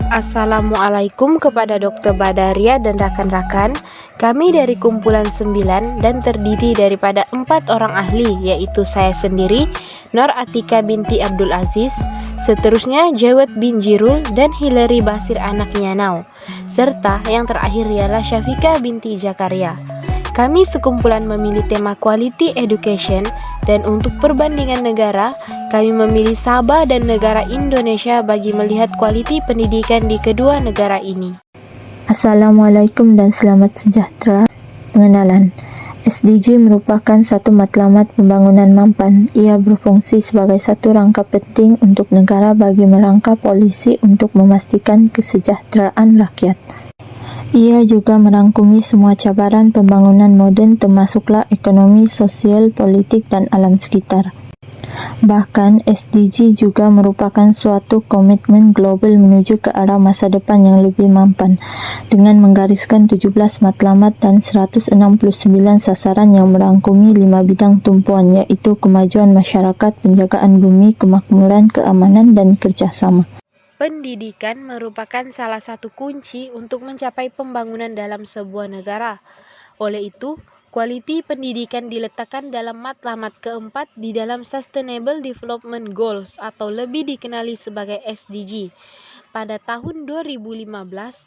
Assalamualaikum kepada Dr. Badaria dan rekan-rekan. Kami dari kumpulan 9 dan terdiri daripada 4 orang ahli, yaitu saya sendiri, Nur Atika binti Abdul Aziz, seterusnya Jawed bin Jirul dan Hilary Basir anaknya Nau, serta yang terakhir ialah Syafika binti Zakaria. Kami sekumpulan memilih tema Quality Education, dan untuk perbandingan negara, kami memilih Sabah dan negara Indonesia bagi melihat kualiti pendidikan di kedua negara ini. Assalamualaikum dan selamat sejahtera. Pengenalan. SDG merupakan satu matlamat pembangunan mampan. Ia berfungsi sebagai satu rangka penting untuk negara bagi merangka polisi untuk memastikan kesejahteraan rakyat. Ia juga merangkumi semua cabaran pembangunan moden termasuklah ekonomi, sosial, politik, dan alam sekitar. Bahkan, SDG juga merupakan suatu komitmen global menuju ke arah masa depan yang lebih mampan, dengan menggariskan 17 matlamat dan 169 sasaran yang merangkumi 5 bidang tumpuan, yaitu kemajuan masyarakat, penjagaan bumi, kemakmuran, keamanan, dan kerjasama. Pendidikan merupakan salah satu kunci untuk mencapai pembangunan dalam sebuah negara. Oleh itu, kualiti pendidikan diletakkan dalam matlamat keempat di dalam Sustainable Development Goals atau lebih dikenali sebagai SDG. Pada tahun 2015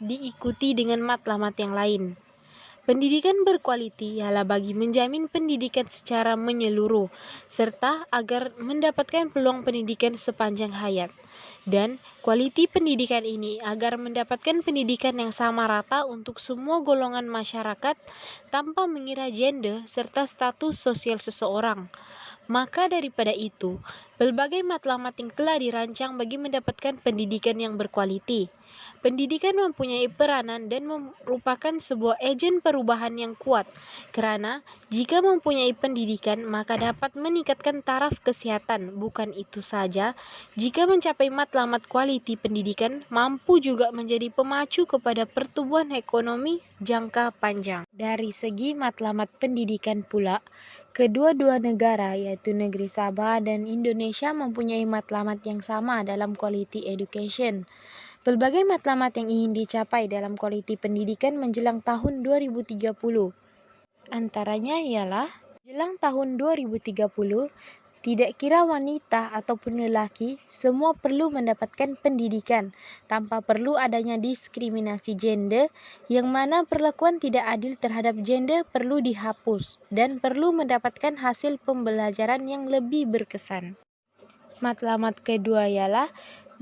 diikuti dengan matlamat yang lain. Pendidikan berkualiti ialah bagi menjamin pendidikan secara menyeluruh, serta agar mendapatkan peluang pendidikan sepanjang hayat. Dan kualiti pendidikan ini agar mendapatkan pendidikan yang sama rata untuk semua golongan masyarakat tanpa mengira gender serta status sosial seseorang. Maka daripada itu, berbagai matlamat yang telah dirancang bagi mendapatkan pendidikan yang berkualiti. Pendidikan mempunyai peranan dan merupakan sebuah agen perubahan yang kuat, karena jika mempunyai pendidikan maka dapat meningkatkan taraf kesehatan. Bukan itu saja, jika mencapai matlamat kualiti pendidikan mampu juga menjadi pemacu kepada pertumbuhan ekonomi jangka panjang. Dari segi matlamat pendidikan pula, kedua-dua negara yaitu negeri Sabah dan Indonesia mempunyai matlamat yang sama dalam quality education. Berbagai matlamat yang ingin dicapai dalam kualiti pendidikan menjelang tahun 2030. Antaranya ialah, menjelang tahun 2030, tidak kira wanita ataupun lelaki, semua perlu mendapatkan pendidikan tanpa perlu adanya diskriminasi gender, yang mana perlakuan tidak adil terhadap gender perlu dihapus dan perlu mendapatkan hasil pembelajaran yang lebih berkesan. Matlamat kedua ialah,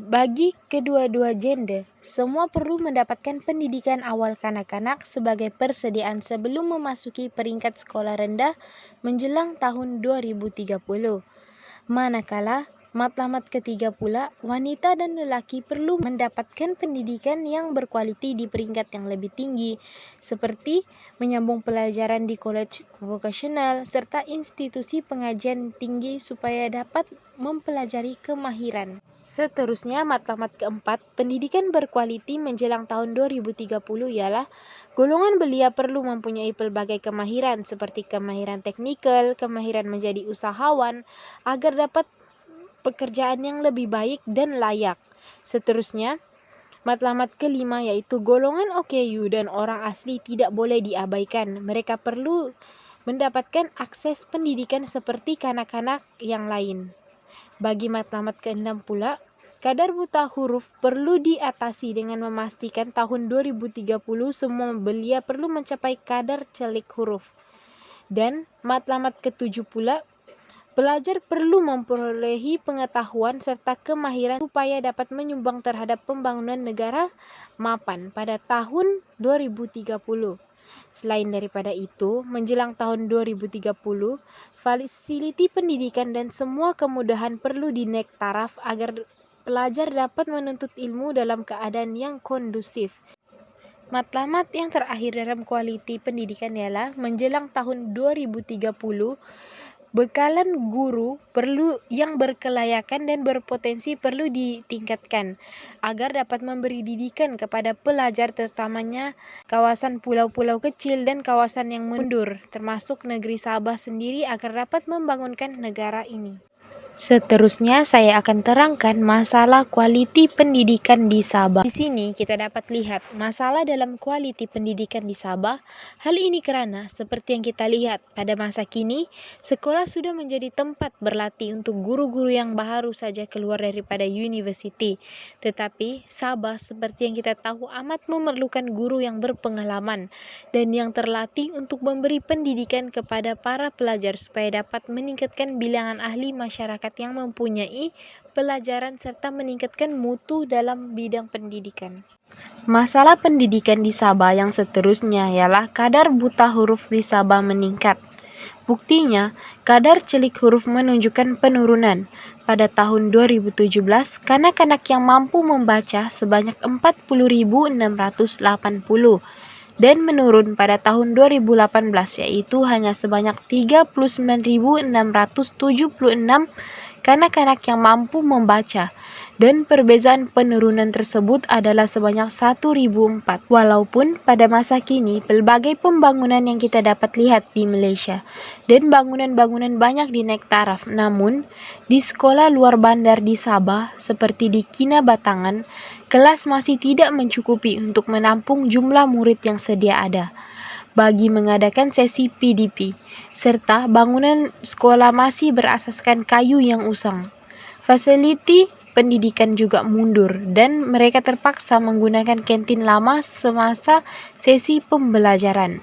bagi kedua-dua gender, semua perlu mendapatkan pendidikan awal kanak-kanak sebagai persediaan sebelum memasuki peringkat sekolah rendah menjelang tahun 2030. Manakala, matlamat ketiga pula, wanita dan lelaki perlu mendapatkan pendidikan yang berkualiti di peringkat yang lebih tinggi, seperti menyambung pelajaran di college vocational serta institusi pengajian tinggi supaya dapat mempelajari kemahiran. Seterusnya, matlamat keempat, pendidikan berkualiti menjelang tahun 2030 ialah, golongan belia perlu mempunyai pelbagai kemahiran seperti kemahiran teknikal, kemahiran menjadi usahawan, agar dapat pekerjaan yang lebih baik dan layak. Seterusnya, matlamat kelima yaitu golongan OKU dan orang asli tidak boleh diabaikan. Mereka perlu mendapatkan akses pendidikan seperti kanak-kanak yang lain. Bagi matlamat keenam pula, kadar buta huruf perlu diatasi dengan memastikan tahun 2030 semua belia perlu mencapai kadar celik huruf. Dan matlamat ketujuh pula, pelajar perlu memperolehi pengetahuan serta kemahiran supaya dapat menyumbang terhadap pembangunan negara mapan pada tahun 2030. Selain daripada itu, menjelang tahun 2030, fasiliti pendidikan dan semua kemudahan perlu dinaik taraf agar pelajar dapat menuntut ilmu dalam keadaan yang kondusif. Matlamat yang terakhir dalam kualiti pendidikan ialah, menjelang tahun 2030, bekalan guru perlu yang berkelayakan dan berpotensi perlu ditingkatkan agar dapat memberi didikan kepada pelajar, terutamanya kawasan pulau-pulau kecil dan kawasan yang mundur termasuk negeri Sabah sendiri agar dapat membangunkan negara ini. Seterusnya, saya akan terangkan masalah kualiti pendidikan di Sabah. Di sini kita dapat lihat masalah dalam kualiti pendidikan di Sabah. Hal ini karena seperti yang kita lihat pada masa kini, sekolah sudah menjadi tempat berlatih untuk guru-guru yang baru saja keluar daripada university. Tetapi Sabah seperti yang kita tahu amat memerlukan guru yang berpengalaman dan yang terlatih untuk memberi pendidikan kepada para pelajar supaya dapat meningkatkan bilangan ahli masyarakat yang mempunyai pelajaran serta meningkatkan mutu dalam bidang pendidikan. Masalah pendidikan di Sabah yang seterusnya ialah kadar buta huruf di Sabah meningkat. Buktinya, kadar celik huruf menunjukkan penurunan. Pada tahun 2017, kanak-kanak yang mampu membaca sebanyak 40.680 dan menurun pada tahun 2018 yaitu hanya sebanyak 39.676 kanak-kanak yang mampu membaca, dan perbezaan penurunan tersebut adalah sebanyak 1.004. Walaupun pada masa kini pelbagai pembangunan yang kita dapat lihat di Malaysia dan bangunan-bangunan banyak di naik taraf, namun di sekolah luar bandar di Sabah seperti di Kina Batangan, kelas masih tidak mencukupi untuk menampung jumlah murid yang sedia ada bagi mengadakan sesi PDP, serta bangunan sekolah masih berasaskan kayu yang usang. Fasiliti pendidikan juga mundur dan mereka terpaksa menggunakan kantin lama semasa sesi pembelajaran.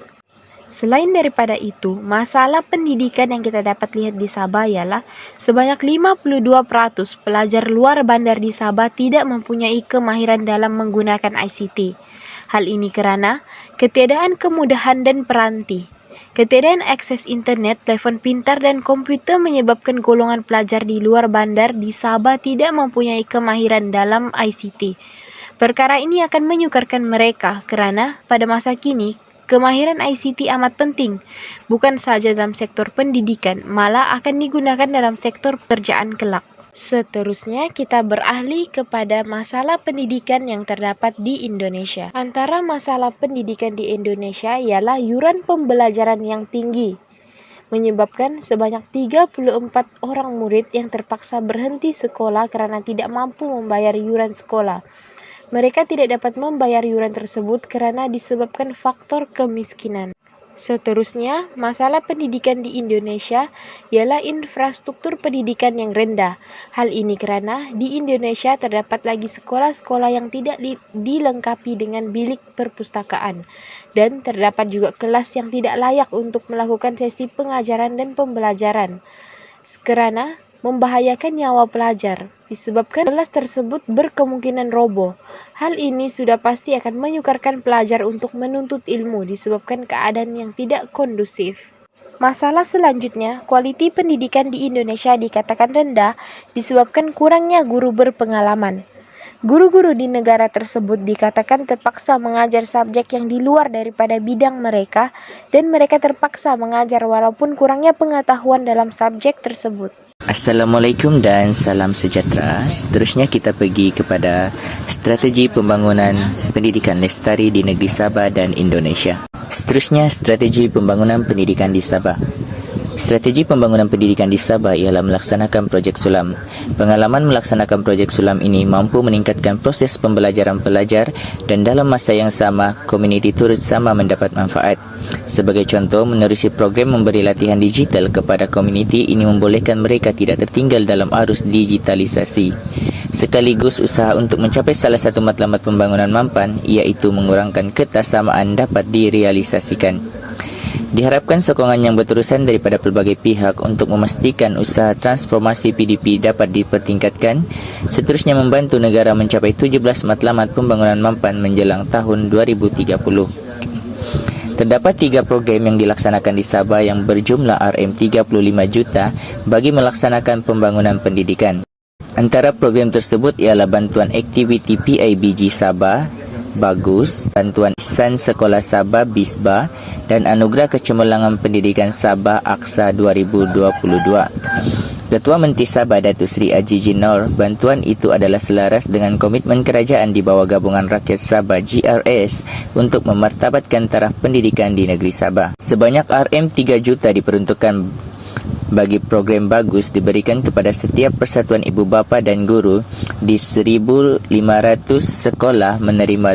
Selain daripada itu, masalah pendidikan yang kita dapat lihat di Sabah ialah sebanyak 52% pelajar luar bandar di Sabah tidak mempunyai kemahiran dalam menggunakan ICT. Hal ini karena ketiadaan kemudahan dan peranti. Ketiadaan akses internet, telepon pintar, dan komputer menyebabkan golongan pelajar di luar bandar di Sabah tidak mempunyai kemahiran dalam ICT. Perkara ini akan menyukarkan mereka karena pada masa kini, kemahiran ICT amat penting, bukan saja dalam sektor pendidikan, malah akan digunakan dalam sektor pekerjaan kelak. Seterusnya, kita beralih kepada masalah pendidikan yang terdapat di Indonesia. Antara masalah pendidikan di Indonesia ialah yuran pembelajaran yang tinggi, menyebabkan sebanyak 34 orang murid yang terpaksa berhenti sekolah karena tidak mampu membayar yuran sekolah. Mereka tidak dapat membayar yuran tersebut karena disebabkan faktor kemiskinan. Seterusnya, masalah pendidikan di Indonesia ialah infrastruktur pendidikan yang rendah. Hal ini karena di Indonesia terdapat lagi sekolah-sekolah yang tidak dilengkapi dengan bilik perpustakaan, dan terdapat juga kelas yang tidak layak untuk melakukan sesi pengajaran dan pembelajaran, karena membahayakan nyawa pelajar, disebabkan kelas tersebut berkemungkinan roboh. Hal ini sudah pasti akan menyukarkan pelajar untuk menuntut ilmu disebabkan keadaan yang tidak kondusif. Masalah selanjutnya, kualiti pendidikan di Indonesia dikatakan rendah disebabkan kurangnya guru berpengalaman. Guru-guru di negara tersebut dikatakan terpaksa mengajar subjek yang di luar daripada bidang mereka, dan mereka terpaksa mengajar walaupun kurangnya pengetahuan dalam subjek tersebut. Assalamualaikum dan salam sejahtera. Seterusnya kita pergi kepada strategi pembangunan pendidikan lestari di negeri Sabah dan Indonesia. Seterusnya, strategi pembangunan pendidikan di Sabah. Strategi pembangunan pendidikan di Sabah ialah melaksanakan projek sulam. Pengalaman melaksanakan projek sulam ini mampu meningkatkan proses pembelajaran pelajar dan dalam masa yang sama, komuniti turut sama mendapat manfaat. Sebagai contoh, menerusi program memberi latihan digital kepada komuniti ini membolehkan mereka tidak tertinggal dalam arus digitalisasi. Sekaligus usaha untuk mencapai salah satu matlamat pembangunan mampan, iaitu mengurangkan ketersamaan dapat direalisasikan. Diharapkan sokongan yang berterusan daripada pelbagai pihak untuk memastikan usaha transformasi PDP dapat dipertingkatkan, seterusnya membantu negara mencapai 17 matlamat pembangunan mampan menjelang tahun 2030. Terdapat 3 program yang dilaksanakan di Sabah yang berjumlah RM35 juta bagi melaksanakan pembangunan pendidikan. Antara program tersebut ialah bantuan aktiviti PIBG Sabah, Bagus, bantuan Ihsan Sekolah Sabah BISBA, dan Anugerah Kecemerlangan Pendidikan Sabah Aksa 2022. Ketua Menteri Sabah Datuk Seri Ajiji Noor, bantuan itu adalah selaras dengan komitmen kerajaan di bawah Gabungan Rakyat Sabah GRS untuk memartabatkan taraf pendidikan di negeri Sabah. Sebanyak RM3 juta diperuntukkan bagi program bagus diberikan kepada setiap persatuan ibu bapa dan guru di 1,500 sekolah menerima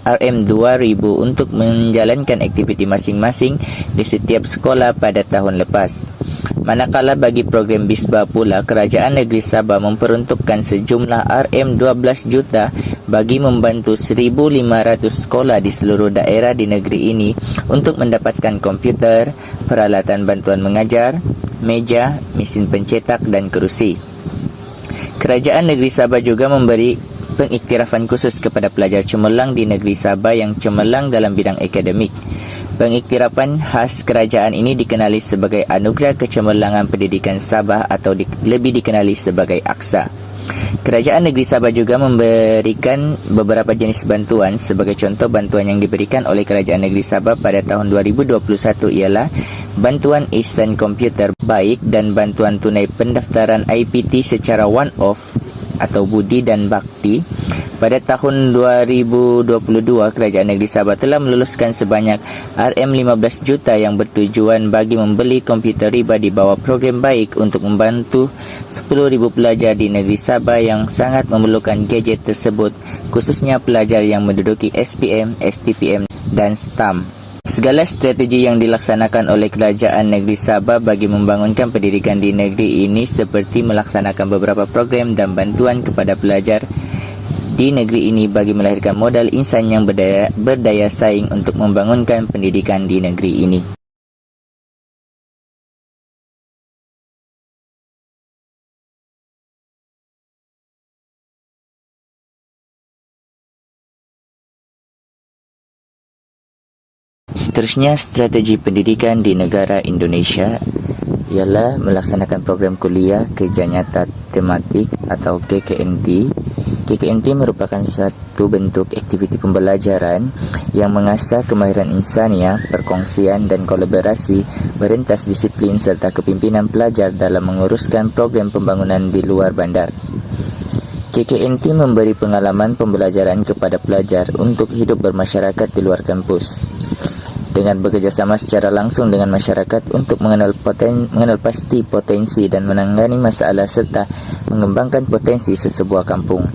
RM2,000 untuk menjalankan aktiviti masing-masing di setiap sekolah pada tahun lepas. Manakala bagi program BISBA pula, Kerajaan Negeri Sabah memperuntukkan sejumlah RM12 juta bagi membantu 1,500 sekolah di seluruh daerah di negeri ini untuk mendapatkan komputer, peralatan bantuan mengajar, meja, mesin pencetak dan kerusi. Kerajaan Negeri Sabah juga memberi pengiktirafan khusus kepada pelajar cemerlang di Negeri Sabah yang cemerlang dalam bidang akademik. Pengiktirafan khas kerajaan ini dikenali sebagai Anugerah Kecemerlangan Pendidikan Sabah atau lebih dikenali sebagai AKSA. Kerajaan Negeri Sabah juga memberikan beberapa jenis bantuan. Sebagai contoh, bantuan yang diberikan oleh Kerajaan Negeri Sabah pada tahun 2021 ialah bantuan ihsan komputer baik dan bantuan tunai pendaftaran IPT secara one-off atau budi dan bakti. Pada tahun 2022, Kerajaan Negeri Sabah telah meluluskan sebanyak RM15 juta yang bertujuan bagi membeli komputer riba di bawah program baik untuk membantu 10,000 pelajar di Negeri Sabah yang sangat memerlukan gadget tersebut, khususnya pelajar yang menduduki SPM, STPM dan STAM. Segala strategi yang dilaksanakan oleh Kerajaan Negeri Sabah bagi membangunkan pendidikan di negeri ini seperti melaksanakan beberapa program dan bantuan kepada pelajar di negeri ini bagi melahirkan modal insan yang berdaya saing untuk membangunkan pendidikan di negeri ini. Seterusnya, strategi pendidikan di negara Indonesia ialah melaksanakan program kuliah kerja nyata tematik atau KKNT. KKNT merupakan satu bentuk aktiviti pembelajaran yang mengasah kemahiran insaniah, perkongsian dan kolaborasi merentas disiplin serta kepimpinan pelajar dalam menguruskan program pembangunan di luar bandar. KKNT memberi pengalaman pembelajaran kepada pelajar untuk hidup bermasyarakat di luar kampus, dengan bekerjasama secara langsung dengan masyarakat untuk mengenal pasti potensi dan menangani masalah serta mengembangkan potensi sesebuah kampung.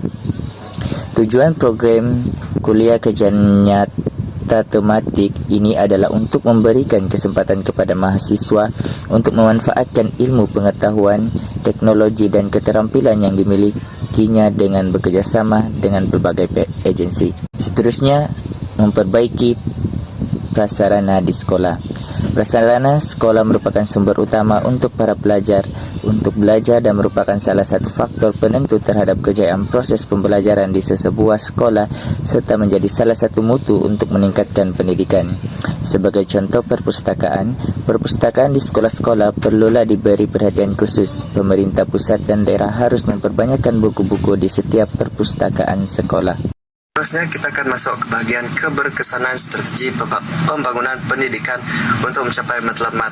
Tujuan program kuliah kerja nyata tematik ini adalah untuk memberikan kesempatan kepada mahasiswa untuk memanfaatkan ilmu pengetahuan, teknologi dan keterampilan yang dimilikinya dengan bekerjasama dengan berbagai agensi. Seterusnya, memperbaiki prasarana di sekolah. Prasarana sekolah merupakan sumber utama untuk para pelajar untuk belajar dan merupakan salah satu faktor penentu terhadap kejayaan proses pembelajaran di sesebuah sekolah serta menjadi salah satu mutu untuk meningkatkan pendidikan. Sebagai contoh, perpustakaan di sekolah-sekolah perlulah diberi perhatian khusus. Pemerintah pusat dan daerah harus memperbanyakkan buku-buku di setiap perpustakaan sekolah. Seterusnya kita akan masuk ke bahagian keberkesanan strategi pembangunan pendidikan untuk mencapai matlamat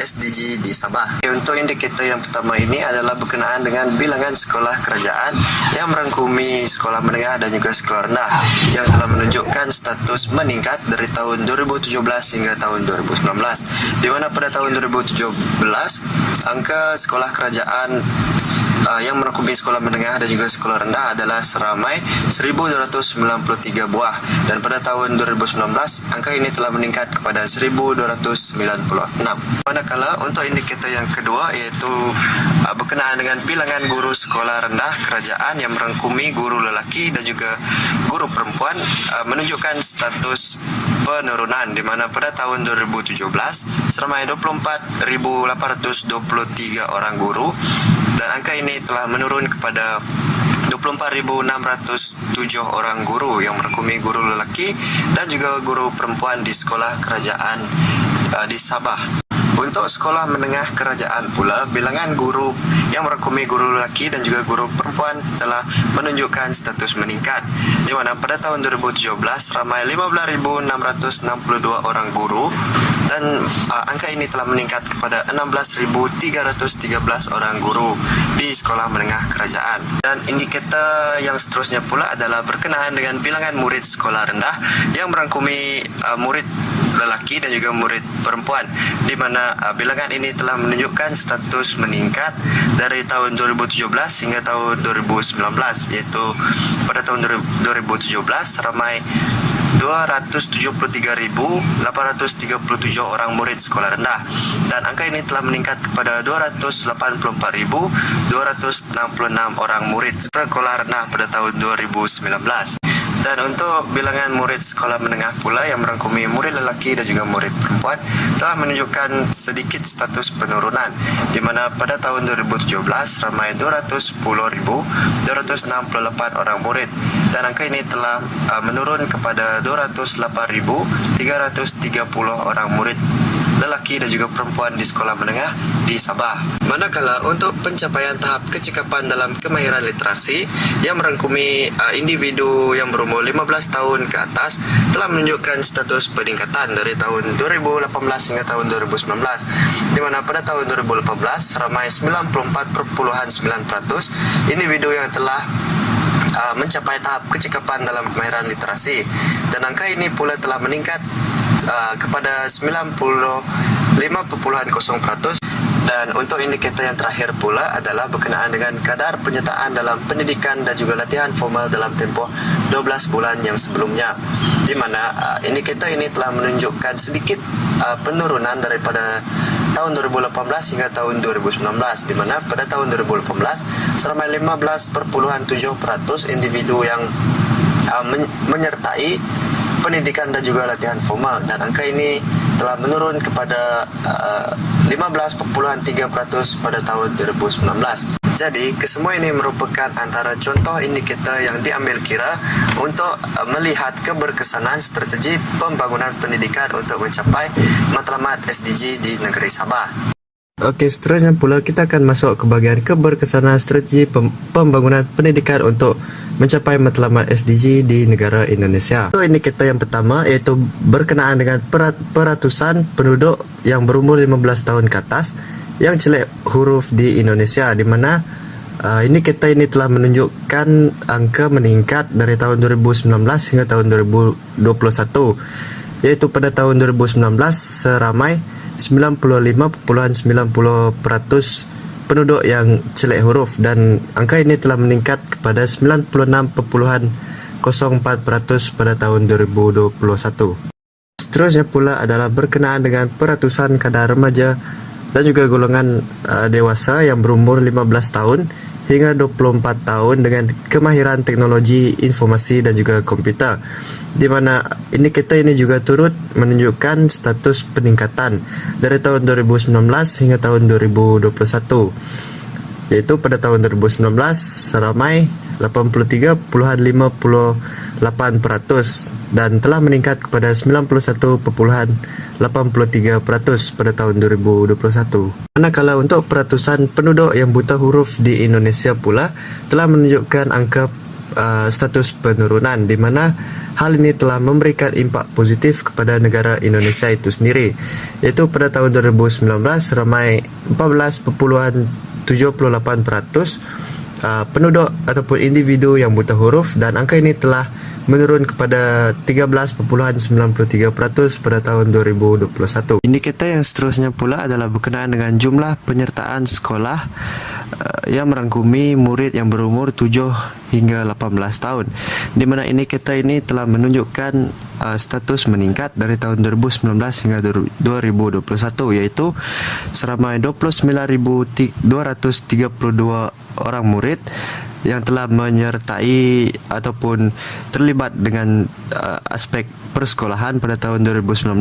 SDG di Sabah. Untuk indikator yang pertama ini adalah berkenaan dengan bilangan sekolah kerajaan yang merangkumi sekolah menengah dan juga sekolah rendah yang telah menunjukkan status meningkat dari tahun 2017 hingga tahun 2019, di mana pada tahun 2017 angka sekolah kerajaan yang merangkumi sekolah menengah dan juga sekolah rendah adalah seramai 1,293 buah, dan pada tahun 2019 angka ini telah meningkat kepada 1,296. Manakala untuk indikator yang kedua iaitu berkenaan dengan bilangan guru sekolah rendah kerajaan yang merangkumi guru lelaki dan juga guru perempuan menunjukkan status penurunan, di mana pada tahun 2017 seramai 24,823 orang guru, dan angka ini telah menurun kepada 24,607 orang guru yang merangkumi guru lelaki dan juga guru perempuan di sekolah kerajaan di Sabah. Untuk sekolah menengah kerajaan pula, bilangan guru yang merangkumi guru lelaki dan juga guru perempuan telah menunjukkan status meningkat, di mana pada tahun 2017 ramai 15,662 orang guru, dan angka ini telah meningkat kepada 16,313 orang guru di sekolah menengah kerajaan. Dan indikator yang seterusnya pula adalah berkenaan dengan bilangan murid sekolah rendah yang merangkumi murid lelaki dan juga murid perempuan, di mana bilangan ini telah menunjukkan status meningkat dari tahun 2017 hingga tahun 2019, yaitu pada tahun 2017 ramai 273.837 orang murid sekolah rendah, dan angka ini telah meningkat kepada 284.266 orang murid sekolah rendah pada tahun 2019. Dan untuk bilangan murid sekolah menengah pula yang merangkumi murid lelaki dan juga murid perempuan telah menunjukkan sedikit status penurunan, di mana pada tahun 2017 ramai 210.268 orang murid, dan angka ini telah menurun kepada 208.330 orang murid lelaki dan juga perempuan di sekolah menengah di Sabah. Manakala untuk pencapaian tahap kecekapan dalam kemahiran literasi yang merangkumi individu yang berumur 15 tahun ke atas telah menunjukkan status peningkatan dari tahun 2018 hingga tahun 2019, di mana pada tahun 2018 ramai 94.9% individu yang telah mencapai tahap kecekapan dalam kemahiran literasi, dan angka ini pula telah meningkat kepada 95.0%. Dan untuk indikator yang terakhir pula adalah berkenaan dengan kadar penyertaan dalam pendidikan dan juga latihan formal dalam tempoh 12 bulan yang sebelumnya, di mana indikator ini telah menunjukkan sedikit penurunan daripada tahun 2018 hingga tahun 2019, di mana pada tahun 2018 seramai 15.7% individu yang menyertai pendidikan dan juga latihan formal, dan angka ini telah menurun kepada 15.3% pada tahun 2019. Jadi, kesemua ini merupakan antara contoh indikator yang diambil kira untuk melihat keberkesanan strategi pembangunan pendidikan untuk mencapai matlamat SDG di negeri Sabah. Okey, seterusnya pula kita akan masuk ke bahagian keberkesanan strategi pembangunan pendidikan untuk mencapai matlamat SDG di negara Indonesia. So, indikator yang pertama iaitu berkenaan dengan peratusan penduduk yang berumur 15 tahun ke atas yang celik huruf di Indonesia, di mana indikator ini telah menunjukkan angka meningkat dari tahun 2019 hingga tahun 2021, iaitu pada tahun 2019 seramai 95.90% penduduk yang celik huruf, dan angka ini telah meningkat kepada 96.04% pada tahun 2021. Seterusnya pula adalah berkenaan dengan peratusan kadar remaja dan juga golongan dewasa yang berumur 15 tahun hingga 24 tahun dengan kemahiran teknologi informasi dan juga komputer, di mana indikator ini juga turut menunjukkan status peningkatan dari tahun 2019 hingga tahun 2021, yaitu pada tahun 2019 seramai 83.58% dan telah meningkat kepada 91.83% pada tahun 2021. Manakala untuk peratusan penduduk yang buta huruf di Indonesia pula telah menunjukkan angka status penurunan, di mana hal ini telah memberikan impak positif kepada negara Indonesia itu sendiri, iaitu pada tahun 2019 ramai 14.78% penduduk ataupun individu yang buta huruf, dan angka ini telah menurun kepada 13.93% pada tahun 2021. Indikator yang seterusnya pula adalah berkenaan dengan jumlah penyertaan sekolah yang merangkumi murid yang berumur 7 hingga 18 tahun, di mana indikator ini telah menunjukkan status meningkat dari tahun 2019 hingga 2021, yaitu seramai 29.232 orang murid yang telah menyertai ataupun terlibat dengan aspek persekolahan pada tahun 2019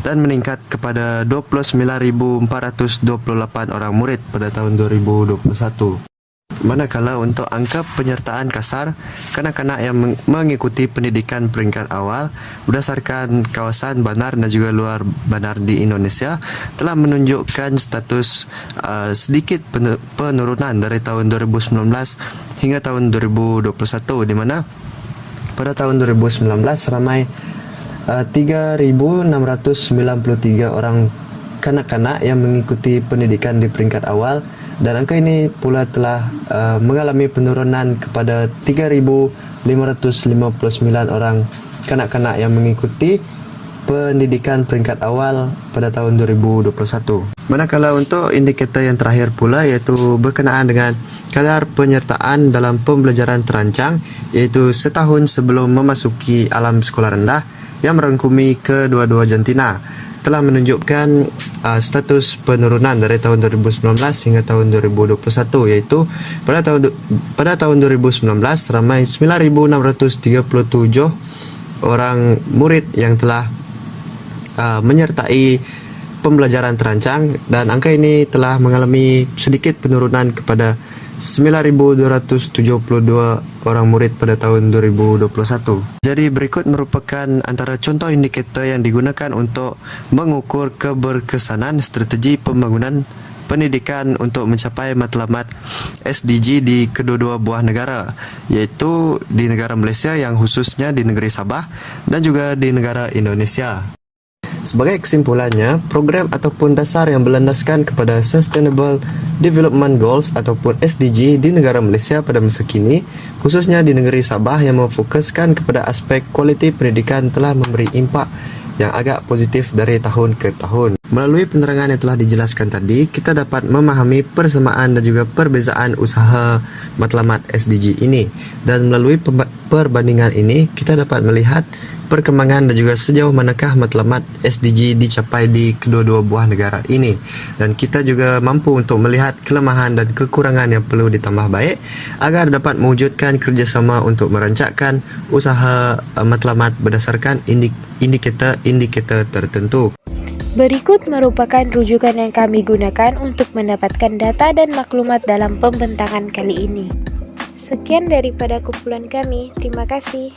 dan meningkat kepada 29.428 orang murid pada tahun 2021. Manakala untuk angka penyertaan kasar kanak-kanak yang mengikuti pendidikan peringkat awal berdasarkan kawasan bandar dan juga luar bandar di Indonesia telah menunjukkan status sedikit penurunan dari tahun 2019 hingga tahun 2021, di mana pada tahun 2019 ramai 3.693 orang kanak-kanak yang mengikuti pendidikan di peringkat awal, dan angka ini pula telah mengalami penurunan kepada 3.559 orang kanak-kanak yang mengikuti pendidikan peringkat awal pada tahun 2021. Manakala untuk indikator yang terakhir pula iaitu berkenaan dengan kadar penyertaan dalam pembelajaran terancang, iaitu setahun sebelum memasuki alam sekolah rendah yang merangkumi kedua-dua jantina, telah menunjukkan status penurunan dari tahun 2019 hingga tahun 2021, iaitu pada tahun 2019 ramai 9.637 orang murid yang telah menyertai pembelajaran terancang, dan angka ini telah mengalami sedikit penurunan kepada 9.272 orang murid pada tahun 2021. Jadi berikut merupakan antara contoh indikator yang digunakan untuk mengukur keberkesanan strategi pembangunan pendidikan untuk mencapai matlamat SDG di kedua-dua buah negara, iaitu di negara Malaysia yang khususnya di negeri Sabah dan juga di negara Indonesia. Sebagai kesimpulannya, program ataupun dasar yang berlandaskan kepada Sustainable Development Goals ataupun SDG di negara Malaysia pada masa kini, khususnya di negeri Sabah yang memfokuskan kepada aspek kualiti pendidikan, telah memberi impak yang agak positif dari tahun ke tahun. Melalui penerangan yang telah dijelaskan tadi, kita dapat memahami persamaan dan juga perbezaan usaha matlamat SDG ini. Dan melalui perbandingan ini, kita dapat melihat perkembangan dan juga sejauh manakah matlamat SDG dicapai di kedua-dua buah negara ini. Dan kita juga mampu untuk melihat kelemahan dan kekurangan yang perlu ditambah baik agar dapat mewujudkan kerjasama untuk merancangkan usaha matlamat berdasarkan indikator tertentu. Berikut merupakan rujukan yang kami gunakan untuk mendapatkan data dan maklumat dalam pembentangan kali ini. Sekian daripada kumpulan kami, terima kasih.